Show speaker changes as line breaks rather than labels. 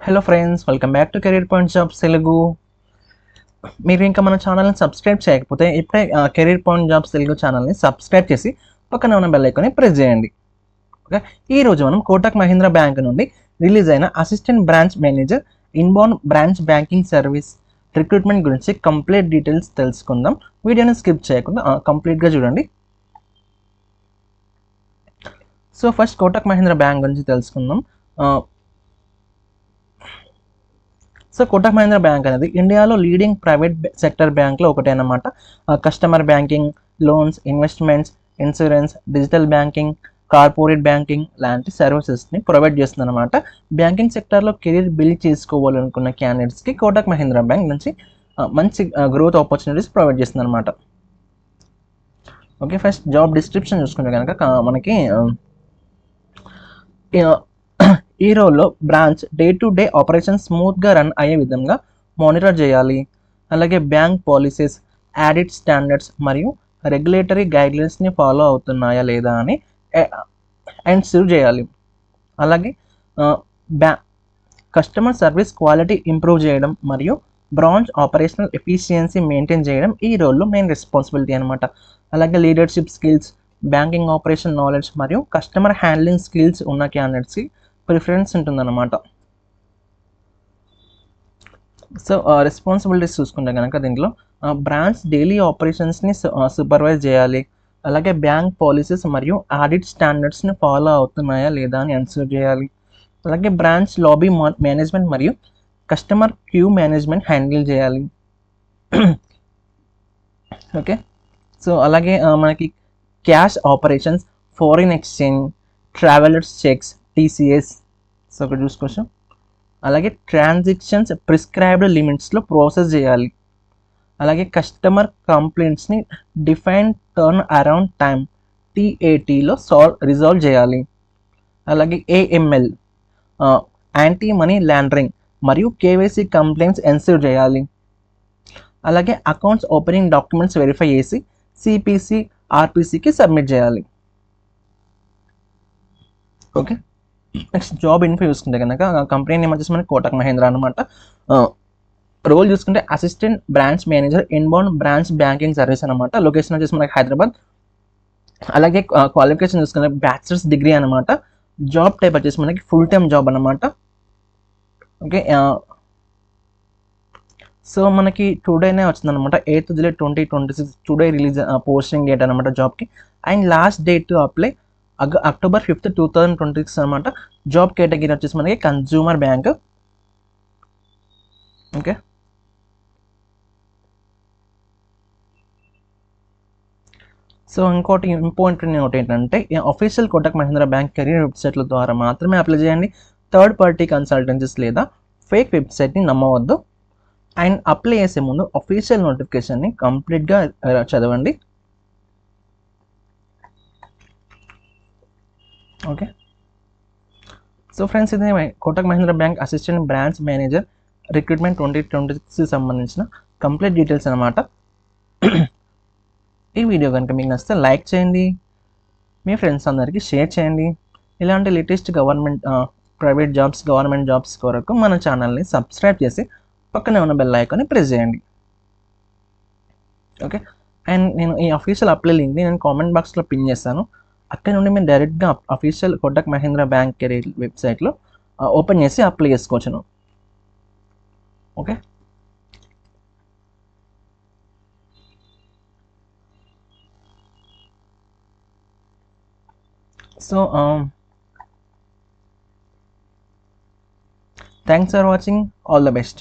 Hello friends, welcome back to career point jobs Telugu. మీరు ఇంకా మన ఛానల్ని సబ్స్క్రైబ్ చేయకపోతే ఇప్పుడే కెరీర్ పాయింట్ జాబ్స్ తెలుగు ఛానల్ని సబ్స్క్రైబ్ చేసి పక్కన ఉన్న బెల్ ఐకాన్ని ప్రెస్ చేయండి. ఓకే, ఈరోజు మనం కోటక్ మహీంద్రా బ్యాంక్ నుండి రిలీజ్ అయిన assistant branch manager inbound branch banking service recruitment గురించి కంప్లీట్ డీటెయిల్స్ తెలుసుకుందాం. వీడియోని స్కిప్ చేయకుండా కంప్లీట్గా చూడండి. So first Kotak Mahindra bank గురించి తెలుసుకుందాం. సో కోటక్ మహీంద్రా బ్యాంక్ అనేది ఇండియాలో లీడింగ్ ప్రైవేట్ సెక్టర్ బ్యాంక్లో ఒకటే అన్నమాట. Customer banking, loans, investments, insurance, digital banking, corporate banking లాంటి సర్వీసెస్ని ప్రొవైడ్ చేస్తుంది అనమాట. బ్యాంకింగ్ సెక్టర్లో కెరీర్ బిల్డ్ చేసుకోవాలనుకున్న క్యాండిడేట్స్కి కోటక్ మహీంద్రా బ్యాంక్ నుంచి మంచి గ్రోత్ ఆపర్చునిటీస్ ప్రొవైడ్ చేస్తుంది అనమాట. ఓకే, ఫస్ట్ జాబ్ డిస్క్రిప్షన్ చూసుకుంటే కనుక మనకి ఈ రోల్లో branch day to day operation స్మూత్గా రన్ అయ్యే విధంగా మానిటర్ చేయాలి. అలాగే బ్యాంక్ పాలసీస్, ఆడిట్ స్టాండర్డ్స్ మరియు రెగ్యులేటరీ గైడ్లైన్స్ని ఫాలో అవుతున్నాయా లేదా అని ఎన్ష్యూర్ చేయాలి. అలాగే కస్టమర్ సర్వీస్ క్వాలిటీ ఇంప్రూవ్ చేయడం మరియు బ్రాంచ్ ఆపరేషనల్ ఎఫిషియన్సీ మెయింటైన్ చేయడం ఈ రోల్లో మెయిన్ రెస్పాన్సిబిలిటీ అనమాట. అలాగే leadership skills, banking operation knowledge మరియు కస్టమర్ హ్యాండ్లింగ్ స్కిల్స్ ఉన్న క్యాండిడేట్స్కి ప్రిఫరెన్స్ ఉంటుందన్నమాట. సో రెస్పాన్సిబిలిటీస్ చూసుకుంటే కనుక దీంట్లో బ్రాంచ్ డైలీ ఆపరేషన్స్ని సూపర్వైజ్ చేయాలి. అలాగే బ్యాంక్ పాలసీస్ మరియు ఆడిట్ స్టాండర్డ్స్ని ఫాలో అవుతున్నాయా లేదా అని ఎన్ష్యూర్ చేయాలి. అలాగే బ్రాంచ్ లాబీ మేనేజ్మెంట్ మరియు కస్టమర్ క్యూ మేనేజ్మెంట్ హ్యాండిల్ చేయాలి. ఓకే, సో అలాగే మనకి cash operations, foreign exchange, travellers cheques, TCS, so ఇక్కడ చూసుకోవచ్చు. అలాగే ట్రాన్సాక్షన్స్ ప్రిస్క్రైబ్డ్ లిమిట్స్లో ప్రాసెస్ చేయాలి. అలాగే కస్టమర్ కంప్లైంట్స్ని డిఫైన్ టర్న్ అరౌండ్ టైం TATలో రిజాల్వ్ చేయాలి. అలాగే AML యాంటీ మనీ లాండరింగ్ మరియు KYC కంప్లైంట్స్ ఎన్ష్యూర్ చేయాలి. అలాగే అకౌంట్స్ ఓపెనింగ్ డాక్యుమెంట్స్ వెరిఫై చేసి CPC, RPCకి సబ్మిట్ చేయాలి. ఓకే, నెక్స్ట్ జాబ్ ఇన్ఫో చూసుకుంటే కనుక కంపెనీ నేమ్ వచ్చేసి మనకి కోటక్ మహీంద్రా అనమాట. రోల్ చూసుకుంటే assistant branch manager inbound branch banking service అనమాట. లొకేషన్ వచ్చేసి మనకి హైదరాబాద్. అలాగే క్వాలిఫికేషన్ చూసుకుంటే బ్యాచిలర్స్ డిగ్రీ అనమాట. జాబ్ టైప్ వచ్చేసి మనకి ఫుల్ టైమ్ జాబ్ అనమాట. ఓకే, సో మనకి టుడేనే వచ్చిందనమాట. 8th July 2026 today release posting date అనమాట జాబ్కి. And last date to apply October 5th 2026 అనమాట. జాబ్ కేటగిరీ వచ్చేసి మనకి కన్జ్యూమర్ బ్యాంక్. ఓకే, సో ఇంకోటి ఇంపార్టెంట్ నోట్ ఏంటంటే official Kotak Mahindra bank career వెబ్సైట్ల ద్వారా మాత్రమే అప్లై చేయండి. థర్డ్ పార్టీ కన్సల్టెన్సీస్ లేదా ఫేక్ వెబ్సైట్ని నమ్మవద్దు. అండ్ అప్లై చేసే ముందు అఫీషియల్ నోటిఫికేషన్ని కంప్లీట్గా చదవండి. ఓకే, సో ఫ్రెండ్స్, ఇది Kotak Mahindra bank assistant branch manager recruitment 2026 సంబంధించిన కంప్లీట్ డీటెయిల్స్ అనమాట. ఈ వీడియో కనుక మీకు నచ్చితే లైక్ చేయండి, మీ ఫ్రెండ్స్ అందరికీ షేర్ చేయండి. ఇలాంటి latest private jobs, government jobs కొరకు మన ఛానల్ని సబ్స్క్రైబ్ చేసి పక్కనే ఉన్న బెల్ ఐకాన్ని ప్రెస్ చేయండి. ఓకే, అండ్ నేను ఈ అఫీషియల్ అప్లై లింక్ని నేను కామెంట్ బాక్స్లో పిన్ చేస్తాను. అక్కడ నుండి మీరు డైరెక్ట్గా official Kotak Mahindra bank career వెబ్సైట్లో ఓపెన్ చేసి అప్లై చేసుకోవచ్చును. Okay, so thanks for watching. All the best.